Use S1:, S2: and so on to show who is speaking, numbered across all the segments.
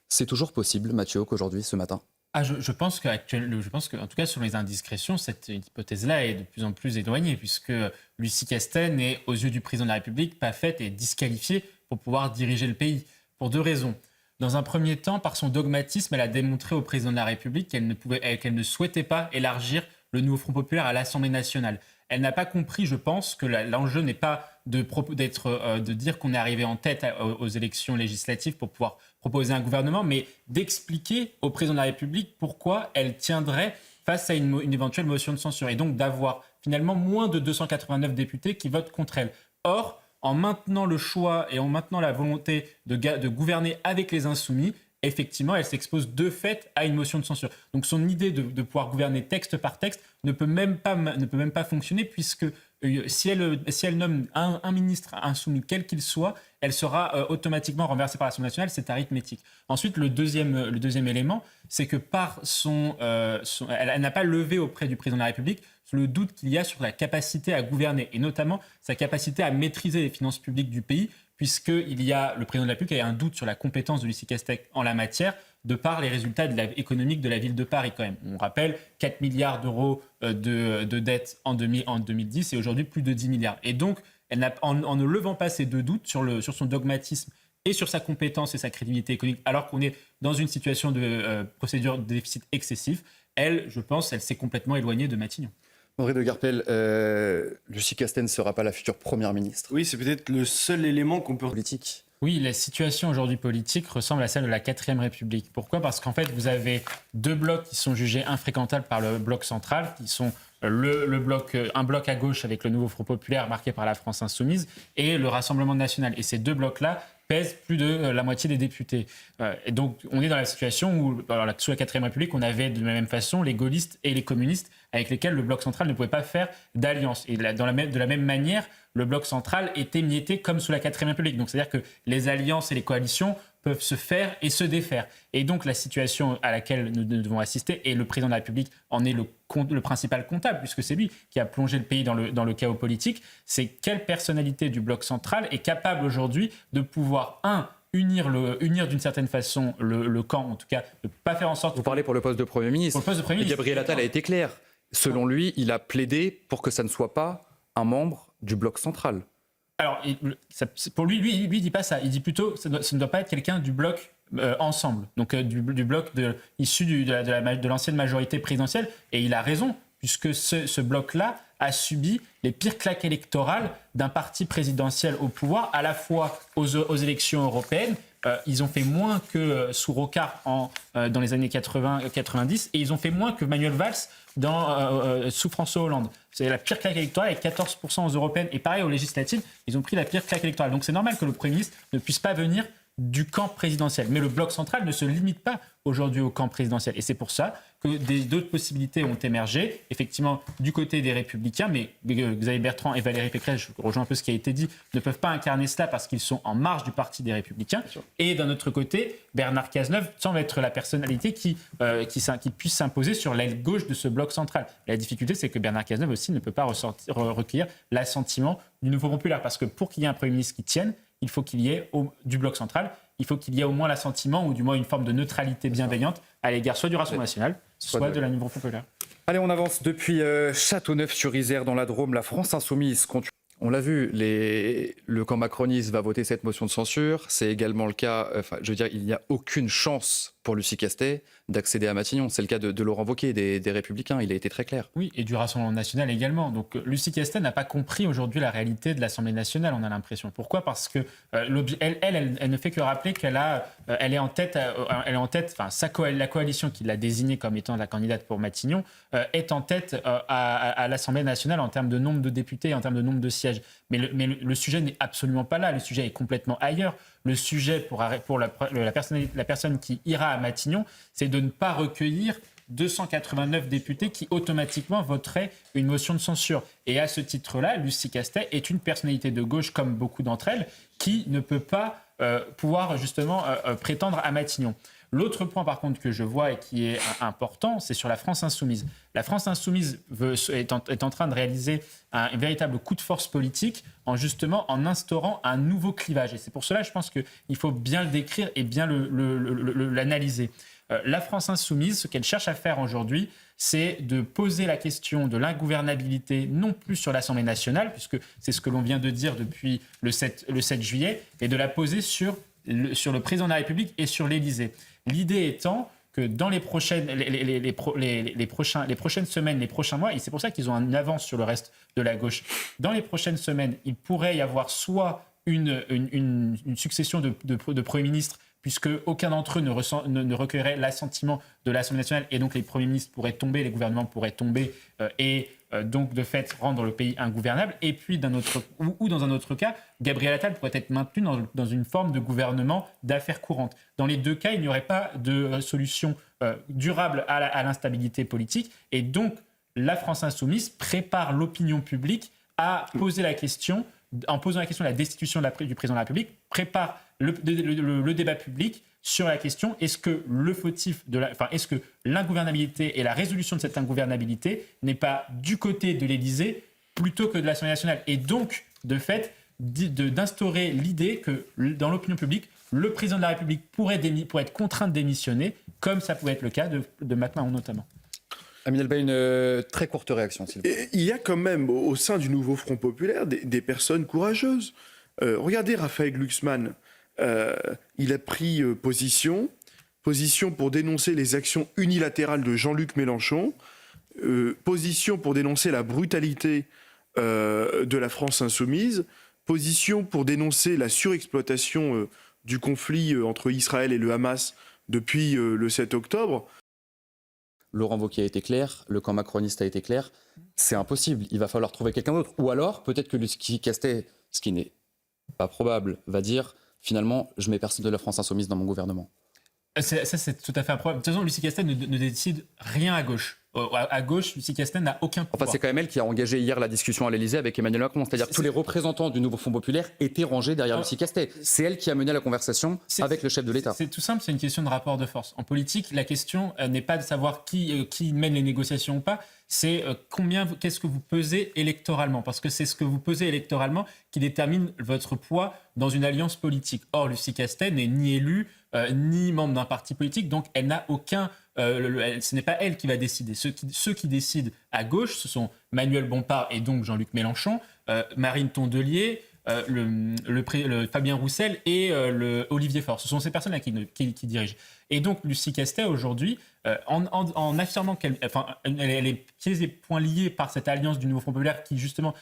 S1: C'est toujours possible, Mathieu, qu'aujourd'hui, ce matin?
S2: Je pense qu'en tout cas, selon les indiscrétions, cette hypothèse-là est de plus en plus éloignée, puisque Lucie Castel n'est, aux yeux du président de la République, pas faite et disqualifiée pour pouvoir diriger le pays, pour deux raisons. Dans un premier temps, par son dogmatisme, elle a démontré au président de la République qu'elle ne souhaitait pas élargir le nouveau Front populaire à l'Assemblée nationale. Elle n'a pas compris, je pense, que l'enjeu n'est pas de dire qu'on est arrivé en tête aux élections législatives pour pouvoir proposer un gouvernement, mais d'expliquer au président de la République pourquoi elle tiendrait face à une éventuelle motion de censure, et donc d'avoir finalement moins de 289 députés qui votent contre elle. Or, en maintenant le choix et en maintenant la volonté de gouverner avec les insoumis, effectivement, elle s'expose de fait à une motion de censure. Donc son idée de pouvoir gouverner texte par texte ne peut même pas fonctionner, puisque si elle nomme un ministre insoumis, quel qu'il soit, elle sera automatiquement renversée par l'Assemblée nationale. C'est arithmétique. Ensuite, le deuxième élément, c'est que elle n'a pas levé auprès du président de la République le doute qu'il y a sur la capacité à gouverner, et notamment sa capacité à maîtriser les finances publiques du pays, puisqu'il y a le président de la République qui a un doute sur la compétence de Lucie Castel en la matière, de par les résultats économiques de la ville de Paris quand même. On rappelle 4 milliards d'euros de dettes en 2010 et aujourd'hui plus de 10 milliards. Et donc, en ne levant pas ces deux doutes sur son dogmatisme et sur sa compétence et sa crédibilité économique, alors qu'on est dans une situation de procédure de déficit excessif, je pense, elle s'est complètement éloignée de Matignon.
S1: André de Garpel, Lucie Castel ne sera pas la future première ministre
S3: Oui, c'est peut-être le seul élément qu'on peut...
S1: politique.
S2: Oui, la situation aujourd'hui politique ressemble à celle de la 4e République. Pourquoi ? Parce qu'en fait, vous avez deux blocs qui sont jugés infréquentables par le bloc central, qui sont un bloc à gauche avec le nouveau Front populaire marqué par la France insoumise et le Rassemblement national. Et ces deux blocs-là pèsent plus de la moitié des députés. Et donc, on est dans la situation où, sous la 4e République, on avait de la même façon les gaullistes et les communistes avec lesquels le bloc central ne pouvait pas faire d'alliance. Et de la même manière, le bloc central était mietté comme sous la 4e République. Donc, c'est-à-dire que les alliances et les coalitions peuvent se faire et se défaire. Et donc, la situation à laquelle nous devons assister, et le président de la République en est le principal comptable, puisque c'est lui qui a plongé le pays dans le chaos politique, c'est quelle personnalité du bloc central est capable aujourd'hui de pouvoir, unir d'une certaine façon le camp, en tout cas, de ne pas faire en sorte...
S1: Vous parlez pour le poste de Premier ministre.
S2: Pour le poste de Premier ministre.
S1: Gabriel Attal a été clair. Selon lui, il a plaidé pour que ça ne soit pas un membre du bloc central.
S2: Alors, pour lui, il dit pas ça. Il dit plutôt que ce ne doit pas être quelqu'un du bloc ensemble, donc du bloc issu de l'ancienne majorité présidentielle. Et il a raison, puisque ce bloc-là a subi les pires claques électorales d'un parti présidentiel au pouvoir, à la fois aux élections européennes. Ils ont fait moins que sous Rocard dans les années 80-90, et ils ont fait moins que Manuel Valls sous François Hollande. C'est la pire claque électorale avec 14% aux européennes. Et pareil, aux législatives, ils ont pris la pire claque électorale. Donc c'est normal que le Premier ministre ne puisse pas venir du camp présidentiel. Mais le bloc central ne se limite pas aujourd'hui au camp présidentiel. Et c'est pour ça que d'autres possibilités ont émergé, effectivement, du côté des Républicains. Mais Xavier Bertrand et Valérie Pécresse, je rejoins un peu ce qui a été dit, ne peuvent pas incarner cela parce qu'ils sont en marge du parti des Républicains. Et d'un autre côté, Bernard Cazeneuve semble être la personnalité qui puisse s'imposer sur l'aile gauche de ce bloc central. La difficulté, c'est que Bernard Cazeneuve aussi ne peut pas recueillir l'assentiment du nouveau populaire. Parce que pour qu'il y ait un Premier ministre qui tienne, il faut qu'il y ait du bloc central, il faut qu'il y ait au moins l'assentiment ou du moins une forme de neutralité bienveillante à l'égard soit du Rassemblement national, soit de la Nouveau Front populaire.
S1: Allez, on avance. Depuis Châteauneuf-sur-Isère, dans la Drôme, la France insoumise continue. On l'a vu, le camp macroniste va voter cette motion de censure. C'est également le cas, il n'y a aucune chance pour Lucie Castel d'accéder à Matignon. C'est le cas de Laurent Wauquiez, des Républicains. Il a été très clair.
S2: Oui, et du Rassemblement national également. Donc Lucie Castel n'a pas compris aujourd'hui la réalité de l'Assemblée nationale, on a l'impression. Pourquoi ? Parce que elle ne fait que rappeler elle est en tête, la coalition qui l'a désignée comme étant la candidate pour Matignon est en tête à l'Assemblée nationale en termes de nombre de députés, en termes de nombre de sièges. Mais le sujet n'est absolument pas là. Le sujet est complètement ailleurs. Le sujet pour la personne qui ira à Matignon, c'est de ne pas recueillir 289 députés qui automatiquement voteraient une motion de censure. Et à ce titre-là, Lucie Castel est une personnalité de gauche, comme beaucoup d'entre elles, qui ne peut pas pouvoir justement prétendre à Matignon. L'autre point, par contre, que je vois et qui est important, c'est sur la France insoumise. La France insoumise est en train de réaliser un véritable coup de force politique en instaurant un nouveau clivage. Et c'est pour cela, je pense qu'il faut bien le décrire et bien l'analyser. La France insoumise, ce qu'elle cherche à faire aujourd'hui, c'est de poser la question de l'ingouvernabilité, non plus sur l'Assemblée nationale, puisque c'est ce que l'on vient de dire depuis le 7 juillet, et de la poser sur le président de la République et sur l'Élysée. L'idée étant que dans les prochaines semaines, les prochains mois, et c'est pour ça qu'ils ont une avance sur le reste de la gauche, dans les prochaines semaines, il pourrait y avoir soit une succession de premiers ministres, puisque aucun d'entre eux ne recueillerait l'assentiment de l'Assemblée nationale, et donc les premiers ministres pourraient tomber, les gouvernements pourraient tomber, donc de fait rendre le pays ingouvernable. Et puis dans un autre cas, Gabriel Attal pourrait être maintenu dans une forme de gouvernement d'affaires courantes. Dans les deux cas, il n'y aurait pas de solution durable à l'instabilité politique, et donc la France insoumise prépare l'opinion publique à poser la question, en posant la question de la destitution du président de la République, prépare le débat public sur la question, est-ce que est-ce que l'ingouvernabilité et la résolution de cette ingouvernabilité n'est pas du côté de l'Élysée plutôt que de l'Assemblée nationale, et donc de fait d'instaurer l'idée que dans l'opinion publique, le président de la République pourrait être contraint de démissionner, comme ça pouvait être le cas de Mac Mahon notamment.
S1: Amine Elba, une très courte réaction, s'il vous plaît.
S3: Il y a quand même au sein du nouveau Front populaire des personnes courageuses. Regardez Raphaël Glucksmann. Il a pris position pour dénoncer les actions unilatérales de Jean-Luc Mélenchon, position pour dénoncer la brutalité de la France insoumise, position pour dénoncer la surexploitation du conflit entre Israël et le Hamas depuis le 7 octobre.
S1: Laurent Wauquiez a été clair, le camp macroniste a été clair. C'est impossible, il va falloir trouver quelqu'un d'autre. Ou alors, peut-être que Lucie Castet, ce qui n'est pas probable, va dire finalement, je mets personne de la France insoumise dans mon gouvernement.
S2: Ça, c'est tout à fait improbable. De toute façon, Lucie Castet ne décide rien à gauche. À gauche, Lucie Castet n'a aucun pouvoir.
S1: Enfin, c'est quand même elle qui a engagé hier la discussion à l'Élysée avec Emmanuel Macron. C'est-à-dire que tous les représentants du nouveau Front populaire étaient rangés derrière Lucie Castet. C'est elle qui a mené la conversation avec le chef de l'État.
S2: C'est tout simple, c'est une question de rapport de force. En politique, la question n'est pas de savoir qui mène les négociations ou pas, c'est qu'est-ce que vous pesez électoralement. Parce que c'est ce que vous pesez électoralement qui détermine votre poids dans une alliance politique. Or, Lucie Castet n'est ni élue, ni membre d'un parti politique, donc elle n'a aucun... ce n'est pas elle qui va décider. Ceux qui décident à gauche, ce sont Manuel Bompard et donc Jean-Luc Mélenchon, Marine Tondelier, Fabien Roussel et Olivier Faure. Ce sont ces personnes-là qui dirigent. Et donc Lucie Castet, aujourd'hui, en affirmant qu'elle est pieds et poings liés par cette alliance du nouveau Front populaire qui, justement,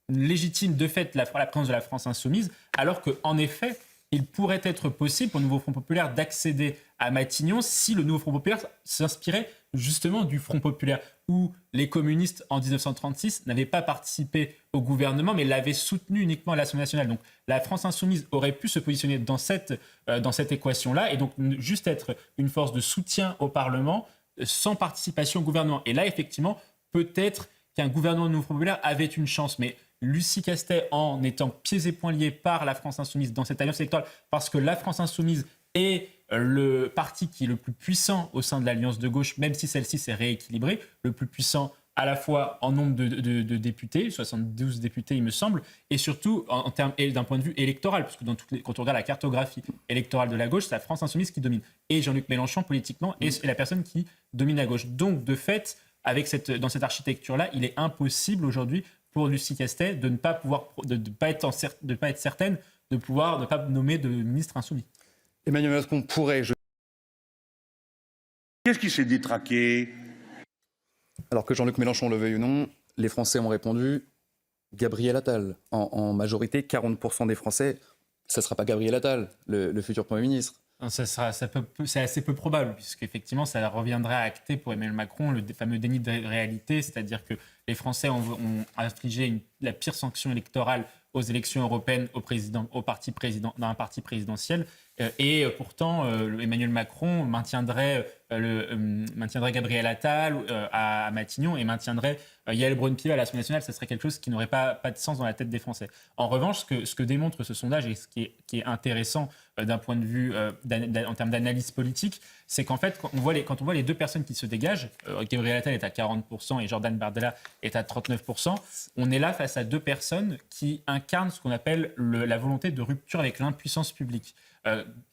S2: légitime de fait la présence de la France insoumise, alors qu'en effet, il pourrait être possible pour le nouveau Front populaire d'accéder à Matignon si le nouveau Front populaire s'inspirait justement du Front populaire, où les communistes en 1936 n'avaient pas participé au gouvernement mais l'avaient soutenu uniquement à l'Assemblée nationale. Donc la France insoumise aurait pu se positionner dans cette équation-là et donc juste être une force de soutien au Parlement sans participation au gouvernement. Et là, effectivement, peut-être qu'un gouvernement de nouveau Front populaire avait une chance, mais Lucie Castet, en étant pieds et poings liés par la France insoumise dans cette alliance électorale, parce que la France insoumise est le parti qui est le plus puissant au sein de l'alliance de gauche, même si celle-ci s'est rééquilibrée, le plus puissant à la fois en nombre de députés, 72 députés il me semble, et surtout en termes d'un point de vue électoral, puisque quand on regarde la cartographie électorale de la gauche, c'est la France insoumise qui domine, et Jean-Luc Mélenchon politiquement est la personne qui domine la gauche. Donc de fait, dans cette architecture-là, il est impossible aujourd'hui pour Lucie Castet de ne pas être certaine de ne pas nommer de ministre insoumis.
S1: Emmanuel Macron pourrait...
S4: Qu'est-ce qui s'est détraqué?
S1: Alors que Jean-Luc Mélenchon le veuille ou non, les Français ont répondu Gabriel Attal. En majorité, 40% des Français, ça ne sera pas Gabriel Attal, le futur Premier ministre.
S2: C'est assez peu probable, puisqu'effectivement, ça reviendrait à acter pour Emmanuel Macron le fameux déni de réalité, c'est-à-dire que les Français ont infligé la pire sanction électorale aux élections européennes d'un parti présidentiel. Et pourtant, Emmanuel Macron maintiendrait Gabriel Attal à Matignon et maintiendrait Yael Braun-Pivet à l'Assemblée nationale. Ce serait quelque chose qui n'aurait pas de sens dans la tête des Français. En revanche, ce que démontre ce sondage et ce qui est intéressant d'un point de vue en termes d'analyse politique, c'est qu'en fait, quand on voit les deux personnes qui se dégagent, Gabriel Attal est à 40% et Jordan Bardella est à 39%, on est là face à deux personnes qui incarnent ce qu'on appelle la volonté de rupture avec l'impuissance publique.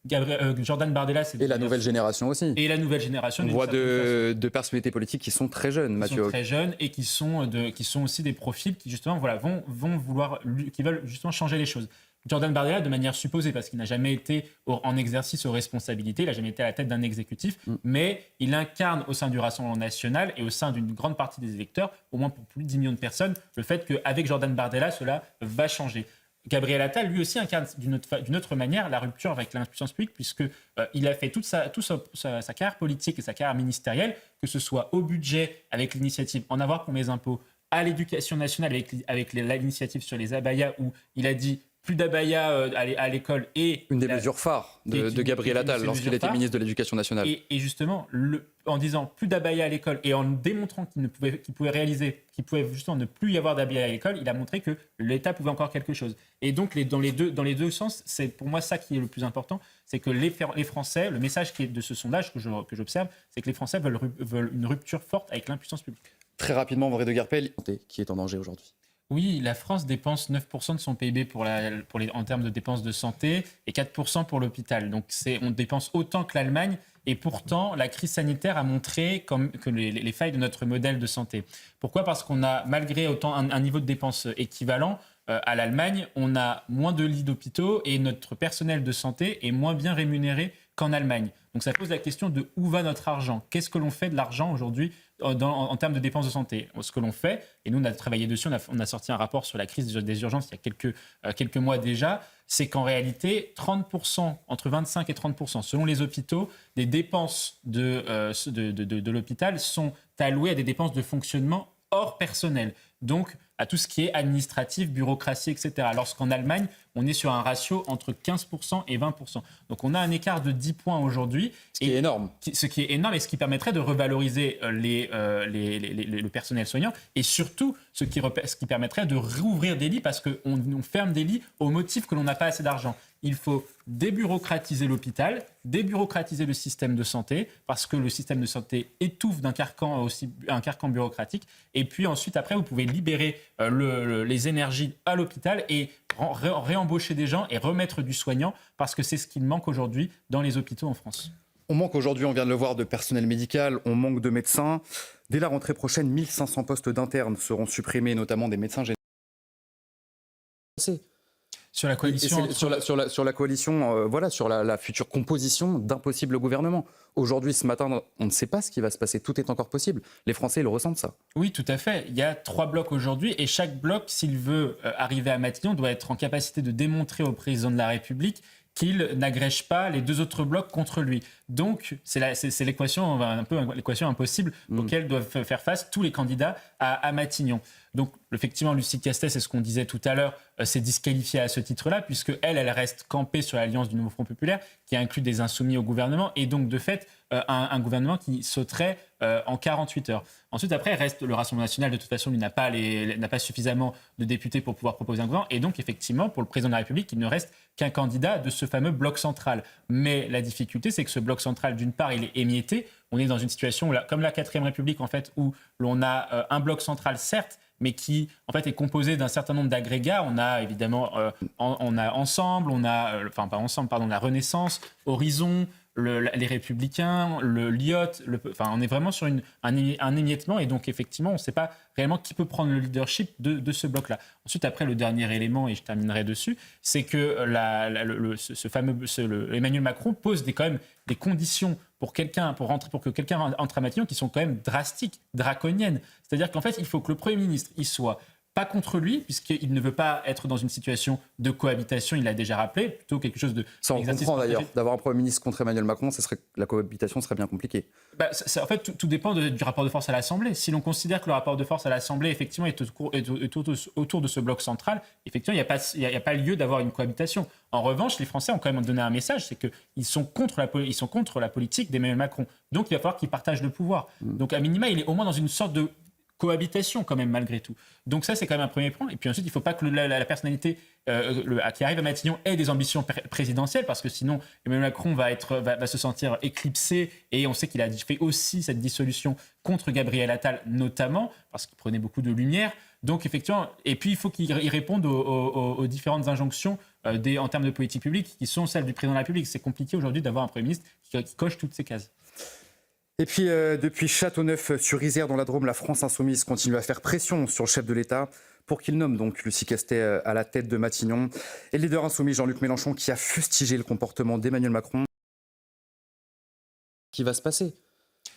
S2: Jordan Bardella, c'est...
S1: Et la nouvelle génération aussi.
S2: Et la nouvelle génération.
S1: On voit deux personnalités politiques qui sont très jeunes, Mathieu.
S2: Qui sont très jeunes et qui sont aussi des profils qui justement qui veulent justement changer les choses. Jordan Bardella, de manière supposée, parce qu'il n'a jamais été en exercice aux responsabilités, il n'a jamais été à la tête d'un exécutif, mais il incarne au sein du Rassemblement national et au sein d'une grande partie des électeurs, au moins pour plus de 10 millions de personnes, le fait qu'avec Jordan Bardella, cela va changer. Gabriel Attal, lui aussi, incarne d'une autre manière la rupture avec l'impuissance publique, puisqu'il a fait toute sa carrière politique et sa carrière ministérielle, que ce soit au budget, avec l'initiative En avoir pour mes impôts, à l'éducation nationale, avec l'initiative sur les abayas, où il a dit plus d'abaya à l'école. Et
S1: une des mesures phares de Gabriel Attal lorsqu'il était ministre de l'Éducation nationale.
S2: Et justement, en disant plus d'abaya à l'école et en démontrant qu'il pouvait justement ne plus y avoir d'abaya à l'école, il a montré que l'État pouvait encore quelque chose. Et donc, dans les deux sens, c'est pour moi ça qui est le plus important, c'est que les Français, le message qui est de ce sondage que j'observe, c'est que les Français veulent une rupture forte avec l'impuissance publique.
S1: Très rapidement, André de Guerpel, qui est en danger aujourd'hui.
S2: Oui, la France dépense 9% de son PIB en termes de dépenses de santé et 4% pour l'hôpital. Donc on dépense autant que l'Allemagne et pourtant la crise sanitaire a montré que les failles de notre modèle de santé. Pourquoi ? Parce qu'on a, malgré autant un niveau de dépenses équivalent, à l'Allemagne, on a moins de lits d'hôpitaux et notre personnel de santé est moins bien rémunéré qu'en Allemagne. Donc ça pose la question de où va notre argent ? Qu'est-ce que l'on fait de l'argent aujourd'hui en termes de dépenses de santé ? Ce que l'on fait, et nous on a travaillé dessus, on a sorti un rapport sur la crise des urgences il y a quelques mois déjà, c'est qu'en réalité, 30%, entre 25 et 30%, selon les hôpitaux, des dépenses de l'hôpital sont allouées à des dépenses de fonctionnement hors personnel. Donc, à tout ce qui est administratif, bureaucratie, etc. Lorsqu'en Allemagne, on est sur un ratio entre 15% et 20%. Donc, on a un écart de 10 points aujourd'hui.
S1: Ce qui est énorme.
S2: Ce qui est énorme et ce qui permettrait de revaloriser le personnel soignant et surtout ce qui permettrait de rouvrir des lits parce qu'on ferme des lits au motif que l'on n'a pas assez d'argent. Il faut débureaucratiser l'hôpital, débureaucratiser le système de santé, parce que le système de santé étouffe un carcan bureaucratique. Et puis ensuite, après, vous pouvez libérer les énergies à l'hôpital et réembaucher des gens et remettre du soignant, parce que c'est ce qu'il manque aujourd'hui dans les hôpitaux en France.
S1: On manque aujourd'hui, on vient de le voir, de personnel médical, on manque de médecins. Dès la rentrée prochaine, 1500 postes d'internes seront supprimés, notamment des médecins généralistes.
S2: Sur la coalition,
S1: sur la coalition, sur la future composition d'un possible gouvernement. Aujourd'hui, ce matin, on ne sait pas ce qui va se passer. Tout est encore possible. Les Français, ils le ressentent, ça.
S2: Oui, tout à fait. Il y a 3 blocs aujourd'hui et chaque bloc, s'il veut arriver à Matignon, doit être en capacité de démontrer au président de la République qu'il n'agrège pas les 2 autres blocs contre lui. Donc, c'est l'équation, un peu l'équation impossible auquel doivent faire face tous les candidats à Matignon. Donc, effectivement, Lucie Castet, c'est ce qu'on disait tout à l'heure, s'est disqualifiée à ce titre-là, puisque elle reste campée sur l'alliance du Nouveau Front Populaire, qui inclut des insoumis au gouvernement, et donc, de fait, un gouvernement qui sauterait en 48 heures. Ensuite, après, reste le Rassemblement national, de toute façon, lui n'a pas suffisamment de députés pour pouvoir proposer un gouvernement, et donc, effectivement, pour le président de la République, il ne reste qu'un candidat de ce fameux bloc central. Mais la difficulté, c'est que ce bloc central, d'une part, il est émietté. On est dans une situation, comme la 4e République, en fait, où l'on a un bloc central, certes, mais qui en fait est composé d'un certain nombre d'agrégats. On a évidemment on a Ensemble, la Renaissance, Horizon, les Républicains, le LIOT, on est vraiment sur un émiettement et donc effectivement on ne sait pas réellement qui peut prendre le leadership de ce bloc-là. Ensuite, après, le dernier élément, et je terminerai dessus, c'est que Emmanuel Macron pose quand même des conditions pour que quelqu'un entre à Matignon qui sont quand même drastiques, draconiennes. C'est-à-dire qu'en fait, il faut que le Premier ministre il soit pas contre lui, puisqu'il ne veut pas être dans une situation de cohabitation, il l'a déjà rappelé, plutôt quelque chose de...
S1: Ça, on comprend d'ailleurs. D'avoir un Premier ministre contre Emmanuel Macron, la cohabitation serait bien compliquée.
S2: En fait, tout dépend du rapport de force à l'Assemblée. Si l'on considère que le rapport de force à l'Assemblée, effectivement, est autour de ce bloc central, effectivement, il n'y a pas lieu d'avoir une cohabitation. En revanche, les Français ont quand même donné un message, c'est qu'ils sont contre la politique d'Emmanuel Macron. Donc, il va falloir qu'ils partagent le pouvoir. Donc, à minima, il est au moins dans une sorte de cohabitation quand même malgré tout. Donc ça, c'est quand même un premier point. Et puis ensuite, il ne faut pas que la personnalité qui arrive à Matignon ait des ambitions présidentielles, parce que sinon Emmanuel Macron va se sentir éclipsé, et on sait qu'il a fait aussi cette dissolution contre Gabriel Attal notamment, parce qu'il prenait beaucoup de lumière. Donc effectivement, et puis il faut qu'il réponde aux différentes injonctions en termes de politique publique qui sont celles du président de la République. C'est compliqué aujourd'hui d'avoir un Premier ministre qui coche toutes ces cases.
S1: Et puis, depuis Châteauneuf-sur-Isère, dans la Drôme, la France insoumise continue à faire pression sur le chef de l'État pour qu'il nomme donc Lucie Castet à la tête de Matignon. Et le leader insoumis Jean-Luc Mélenchon qui a fustigé le comportement d'Emmanuel Macron. Qui va se passer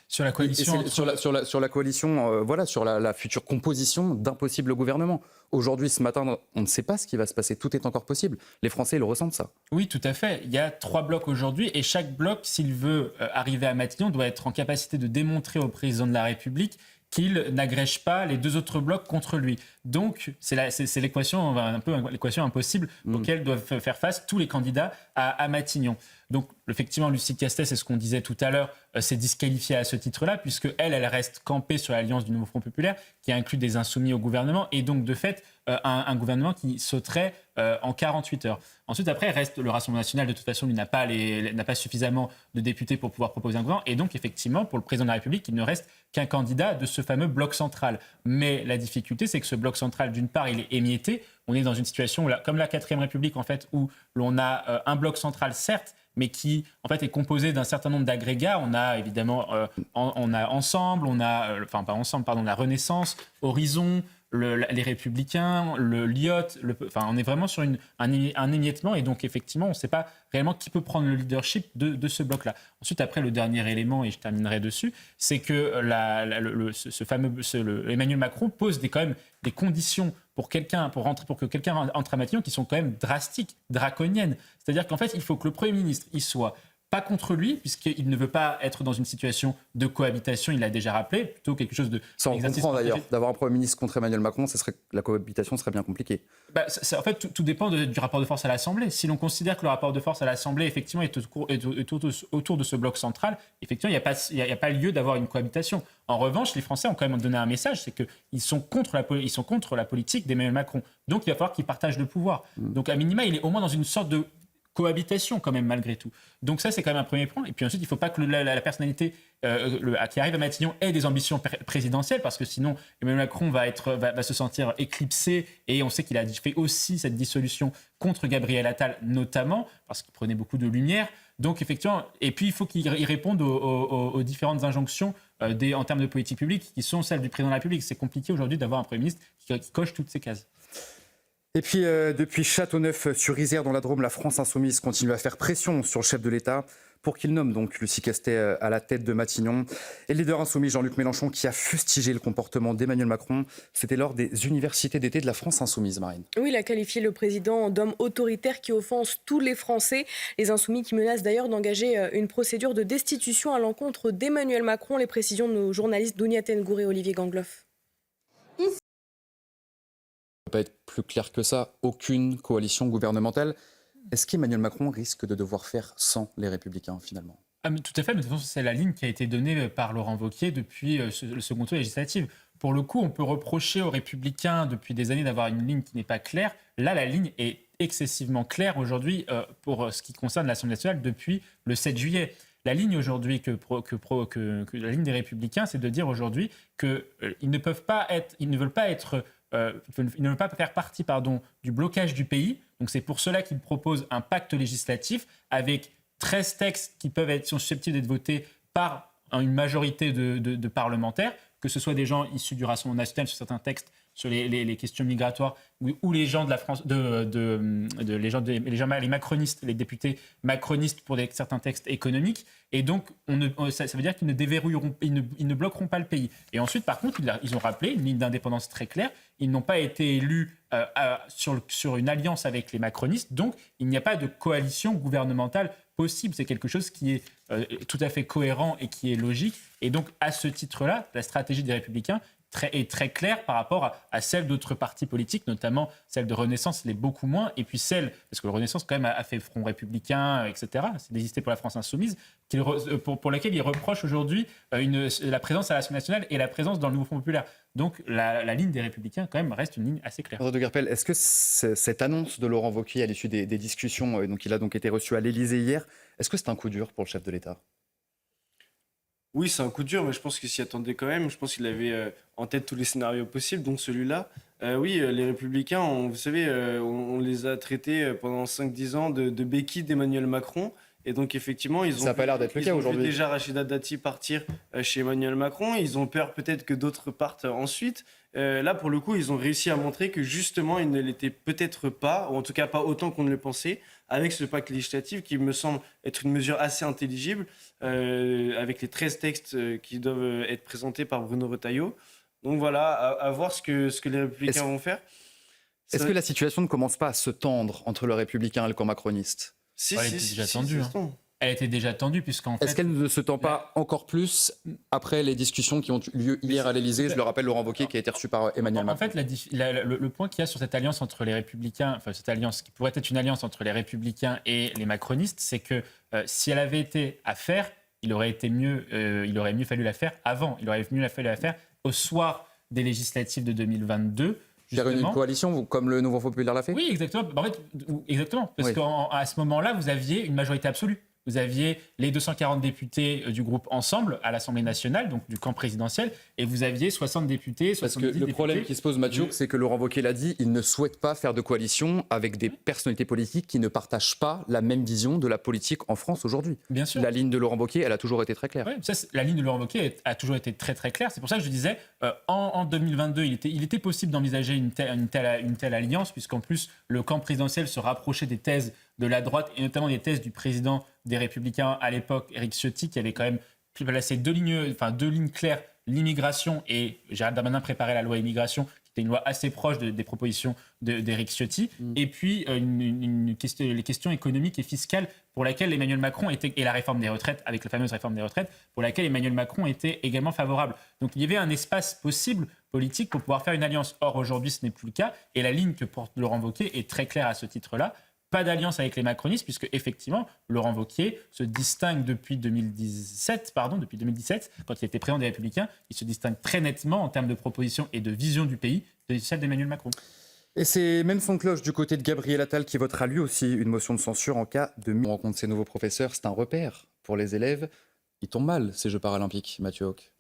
S2: sur la coalition,
S1: sur la coalition, voilà, sur la future composition d'un possible gouvernement. Aujourd'hui, ce matin, on ne sait pas ce qui va se passer. Tout est encore possible. Les Français le ressentent, ça.
S2: Oui, tout à fait. Il y a 3 blocs aujourd'hui, et chaque bloc, s'il veut arriver à Matignon, doit être en capacité de démontrer au président de la République qu'il n'agrège pas les 2 autres blocs contre lui. Donc, c'est l'équation, un peu l'équation impossible auquel doivent faire face tous les candidats à Matignon. Donc, effectivement, Lucie Castet, c'est ce qu'on disait tout à l'heure, s'est disqualifiée à ce titre-là, puisque elle reste campée sur l'alliance du Nouveau Front Populaire, qui inclut des insoumis au gouvernement, et donc, de fait, un gouvernement qui sauterait en 48 heures. Ensuite, après, reste le Rassemblement national, de toute façon, lui n'a pas suffisamment de députés pour pouvoir proposer un gouvernement. Et donc, effectivement, pour le président de la République, il ne reste qu'un candidat de ce fameux bloc central. Mais la difficulté, c'est que ce bloc central, d'une part, il est émietté. On est dans une situation, comme la 4e République, en fait, où l'on a un bloc central, certes, mais qui, en fait, est composé d'un certain nombre d'agrégats. On a, évidemment, on a Ensemble, on a la Renaissance, Horizon, les Républicains, le LIOT, on est vraiment sur un émiettement, et donc effectivement on ne sait pas réellement qui peut prendre le leadership de ce bloc-là. Ensuite, après, le dernier élément, et je terminerai dessus, c'est que Emmanuel Macron pose quand même des conditions pour que quelqu'un entre à Matignon qui sont quand même drastiques, draconiennes. C'est-à-dire qu'en fait, il faut que le Premier ministre il soit pas contre lui, puisqu'il ne veut pas être dans une situation de cohabitation, il l'a déjà rappelé, plutôt quelque chose de...
S1: Ça, on comprend d'ailleurs. D'avoir un Premier ministre contre Emmanuel Macron, la cohabitation serait bien compliquée.
S2: En fait, tout dépend du rapport de force à l'Assemblée. Si l'on considère que le rapport de force à l'Assemblée, effectivement, est autour de ce bloc central, effectivement, il n'y a pas lieu d'avoir une cohabitation. En revanche, les Français ont quand même donné un message, c'est qu'ils sont contre la politique d'Emmanuel Macron. Donc, il va falloir qu'ils partagent le pouvoir. Donc, à minima, il est au moins dans une sorte de cohabitation quand même, malgré tout. Donc ça, c'est quand même un premier point. Et puis ensuite, il ne faut pas que la personnalité qui arrive à Matignon ait des ambitions présidentielles, parce que sinon Emmanuel Macron va se sentir éclipsé, et on sait qu'il a fait aussi cette dissolution contre Gabriel Attal notamment, parce qu'il prenait beaucoup de lumière. Donc effectivement, et puis il faut qu'il réponde aux différentes injonctions en termes de politique publique qui sont celles du président de la République. C'est compliqué aujourd'hui d'avoir un Premier ministre qui coche toutes ces cases.
S1: Et puis, depuis Châteauneuf-sur-Isère, dans la Drôme, la France insoumise continue à faire pression sur le chef de l'État pour qu'il nomme donc Lucie Castet à la tête de Matignon. Et le leader insoumis Jean-Luc Mélenchon qui a fustigé le comportement d'Emmanuel Macron. C'était lors des universités d'été de la France insoumise, Marine.
S5: Oui, il a qualifié le président d'homme autoritaire qui offense tous les Français. Les insoumis qui menacent d'ailleurs d'engager une procédure de destitution à l'encontre d'Emmanuel Macron. Les précisions de nos journalistes Dounia Tengour et Olivier Gangloff.
S1: Ça ne peut pas être plus clair que ça. Aucune coalition gouvernementale. Est-ce qu'Emmanuel Macron risque de devoir faire sans les Républicains, finalement ?
S2: Tout à fait, mais de toute façon, c'est la ligne qui a été donnée par Laurent Wauquiez depuis le second tour législatif. Pour le coup, on peut reprocher aux Républicains depuis des années d'avoir une ligne qui n'est pas claire. Là, la ligne est excessivement claire aujourd'hui pour ce qui concerne l'Assemblée nationale depuis le 7 juillet. La ligne aujourd'hui que la ligne des Républicains, c'est de dire aujourd'hui qu'ils ne veulent pas faire partie du blocage du pays. Donc c'est pour cela qu'ils proposent un pacte législatif avec 13 textes qui sont susceptibles d'être votés par une majorité de parlementaires, que ce soit des gens issus du Rassemblement national sur certains textes sur les questions migratoires, ou les gens de la France, les macronistes, les députés macronistes pour certains textes économiques. Et donc, ça veut dire qu'ils ne déverrouilleront, ils ne bloqueront pas le pays. Et ensuite, par contre, ils ont rappelé une ligne d'indépendance très claire. Ils n'ont pas été élus sur une alliance avec les macronistes. Donc, il n'y a pas de coalition gouvernementale possible. C'est quelque chose qui est tout à fait cohérent et qui est logique. Et donc, à ce titre-là, la stratégie des Républicains est très claire par rapport à celle d'autres partis politiques, notamment celle de Renaissance, l'est beaucoup moins, et puis celle, parce que le Renaissance quand même a fait Front républicain, etc., c'est d'exister pour la France insoumise, pour laquelle il reproche aujourd'hui la présence à l'Assemblée nationale et la présence dans le nouveau Front populaire. Donc la ligne des Républicains quand même reste une ligne assez claire.
S1: François de Guerpel, est-ce que cette annonce de Laurent Wauquiez à l'issue des discussions, il a donc été reçu à l'Élysée hier, est-ce que c'est un coup dur pour le chef de l'État ?
S6: Oui, c'est un coup dur, mais je pense qu'il s'y attendait quand même. Je pense qu'il avait en tête tous les scénarios possibles, donc celui-là. Oui, les Républicains, vous savez, on les a traités pendant 5-10 ans de béquilles d'Emmanuel Macron. Et donc, effectivement, ils ont,
S1: Ça n'a pas l'air d'être le cas aujourd'hui.
S6: vu déjà Rachida Dati partir chez Emmanuel Macron. Ils ont peur peut-être que d'autres partent ensuite. Là, pour le coup, ils ont réussi à montrer que justement, ils ne l'étaient peut-être pas, ou en tout cas pas autant qu'on ne le pensait, avec ce pacte législatif qui me semble être une mesure assez intelligible, avec les 13 textes qui doivent être présentés par Bruno Retailleau. Donc voilà, à voir ce que les Républicains vont faire.
S1: Est-ce que la situation ne commence pas à se tendre entre le Républicain et le camp macroniste ?
S6: Si,
S2: Elle était déjà tendue. Elle était déjà tendue, puisqu'en fait...
S1: Est-ce qu'elle ne se tend pas encore plus après les discussions qui ont eu lieu hier à l'Élysée ? Je le rappelle, Laurent Wauquiez qui a été reçu par Emmanuel Macron.
S2: En fait, le point qu'il y a sur cette alliance entre les Républicains, enfin cette alliance qui pourrait être une alliance entre les Républicains et les macronistes, c'est que si elle avait été à faire, il aurait mieux fallu la faire avant. Il aurait mieux fallu la faire au soir des législatives de 2022.
S1: Faire une coalition, comme le Nouveau Populaire l'a fait ?
S2: Oui, exactement. En fait, exactement. Parce qu'à ce moment-là, vous aviez une majorité absolue. Vous aviez les 240 députés du groupe Ensemble à l'Assemblée nationale, donc du camp présidentiel, et vous aviez 60 députés, 70
S1: Parce que le
S2: députés.
S1: problème qui se pose, Mathieu, c'est que Laurent Wauquiez l'a dit, il ne souhaite pas faire de coalition avec des personnalités politiques qui ne partagent pas la même vision de la politique en France aujourd'hui.
S2: Bien sûr.
S1: La ligne de Laurent Wauquiez, elle a toujours été très claire.
S2: Oui, la ligne de Laurent Wauquiez a toujours été très très claire. C'est pour ça que je disais, en 2022, il était possible d'envisager une telle alliance, puisqu'en plus, le camp présidentiel se rapprochait des thèses de la droite, et notamment des thèses du président des Républicains à l'époque, Éric Ciotti, qui avait quand même placé deux lignes claires, l'immigration, et Gérald Darmanin préparait la loi immigration, qui était une loi assez proche des propositions d'Éric Ciotti, et puis les questions économiques et fiscales pour laquelle Emmanuel Macron était, et la réforme des retraites, avec la fameuse réforme des retraites, pour laquelle Emmanuel Macron était également favorable. Donc il y avait un espace possible politique pour pouvoir faire une alliance. Or, aujourd'hui, ce n'est plus le cas, et la ligne que porte Laurent Wauquiez est très claire à ce titre-là. Pas d'alliance avec les macronistes, puisque effectivement, Laurent Wauquiez se distingue depuis 2017, quand il était président des Républicains, il se distingue très nettement en termes de propositions et de vision du pays de celle d'Emmanuel Macron.
S1: Et c'est même son cloche du côté de Gabriel Attal qui votera lui aussi une motion de censure en cas de mise. On rencontre ses nouveaux professeurs, c'est un repère pour les élèves. Ils tombent mal, ces Jeux paralympiques, Mathieu Hauck.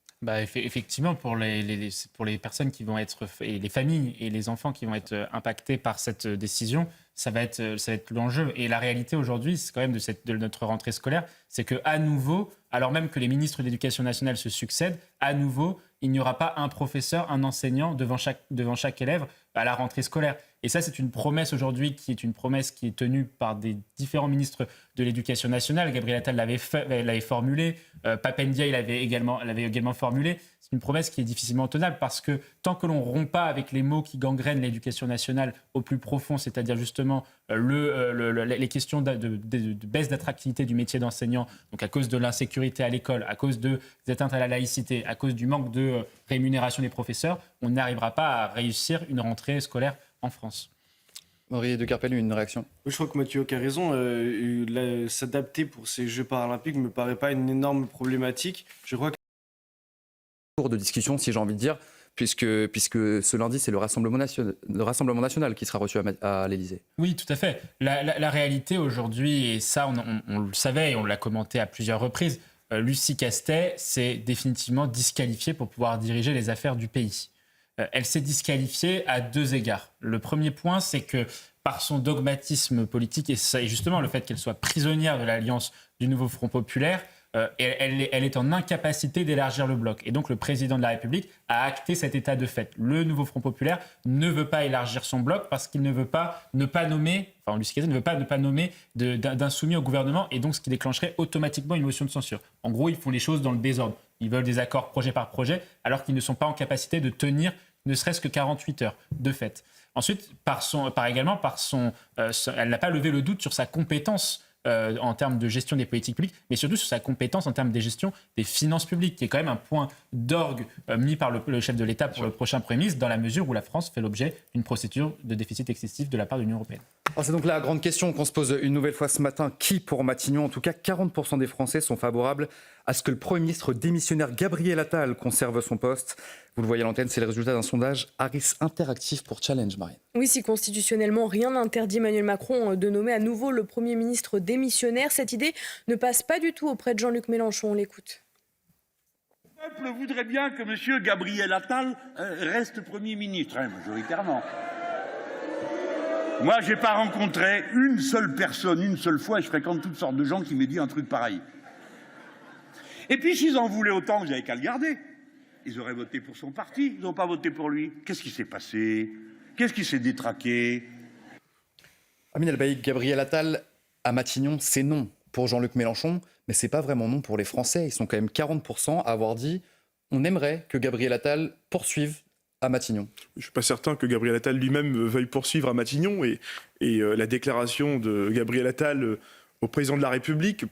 S2: Effectivement, pour les personnes qui vont être, et les familles et les enfants qui vont être impactés par cette décision, ça va être l'enjeu. Et la réalité aujourd'hui, c'est quand même de notre rentrée scolaire, c'est qu'à nouveau, alors même que les ministres de l'Éducation nationale se succèdent, à nouveau, il n'y aura pas un professeur, un enseignant devant chaque élève à la rentrée scolaire. Et ça, c'est une promesse aujourd'hui qui est tenue par des différents ministres de l'Éducation nationale. Gabriel Attal l'avait formulé, Pape Ndiaye l'avait également formulé. C'est une promesse qui est difficilement tenable parce que tant que l'on ne rompt pas avec les maux qui gangrènent l'éducation nationale au plus profond, c'est-à-dire justement les questions de baisse d'attractivité du métier d'enseignant, donc à cause de l'insécurité à l'école, à cause des atteintes à la laïcité, à cause du manque de rémunération des professeurs, on n'arrivera pas à réussir une rentrée scolaire en France.
S1: Henri de Guerpel, une réaction ?
S6: Je crois que Mathieu Hauck a raison. S'adapter pour ces Jeux paralympiques ne me paraît pas une énorme problématique. Je crois que
S1: Cours de discussion, si j'ai envie de dire, puisque ce lundi, c'est le Rassemblement national qui sera reçu à l'Élysée.
S2: Oui, tout à fait. La réalité aujourd'hui, et ça, on le savait et on l'a commenté à plusieurs reprises, Lucie Castet s'est définitivement disqualifiée pour pouvoir diriger les affaires du pays. Elle s'est disqualifiée à deux égards. Le premier point, c'est que par son dogmatisme politique et justement le fait qu'elle soit prisonnière de l'alliance du nouveau Front populaire, elle est en incapacité d'élargir le bloc. Et donc le président de la République a acté cet état de fait. Le nouveau Front populaire ne veut pas élargir son bloc parce qu'il ne veut pas nommer d'insoumis au gouvernement, et donc ce qui déclencherait automatiquement une motion de censure. En gros, ils font les choses dans le désordre. Ils veulent des accords projet par projet alors qu'ils ne sont pas en capacité de tenir ne serait-ce que 48 heures de fait. Ensuite, elle n'a pas levé le doute sur sa compétence en termes de gestion des politiques publiques, mais surtout sur sa compétence en termes de gestion des finances publiques, qui est quand même un point d'orgue mis par le chef de l'État pour le prochain Premier ministre, dans la mesure où la France fait l'objet d'une procédure de déficit excessif de la part de l'Union européenne.
S1: Alors c'est donc la grande question qu'on se pose une nouvelle fois ce matin. Qui pour Matignon? En tout cas, 40% des Français sont favorables à ce que le Premier ministre démissionnaire Gabriel Attal conserve son poste. Vous le voyez à l'antenne, c'est le résultat d'un sondage Harris Interactive pour Challenge, Marine.
S5: Oui, si constitutionnellement rien n'interdit Emmanuel Macron de nommer à nouveau le Premier ministre démissionnaire, cette idée ne passe pas du tout auprès de Jean-Luc Mélenchon. On l'écoute.
S4: Le peuple voudrait bien que M. Gabriel Attal reste Premier ministre, majoritairement. Moi, je n'ai pas rencontré une seule personne, une seule fois, et je fréquente toutes sortes de gens qui m'aient dit un truc pareil. Et puis, s'ils en voulaient autant, ils n'avaient qu'à le garder. Ils auraient voté pour son parti, ils n'ont pas voté pour lui. Qu'est-ce qui s'est passé? Qu'est-ce qui s'est détraqué?
S1: Amine Elbaïk, Gabriel Attal à Matignon, c'est non pour Jean-Luc Mélenchon, mais c'est pas vraiment non pour les Français. Ils sont quand même 40% à avoir dit on aimerait que Gabriel Attal poursuive à Matignon.
S3: Je ne suis pas certain que Gabriel Attal lui-même veuille poursuivre à Matignon et la déclaration de Gabriel Attal au président de la République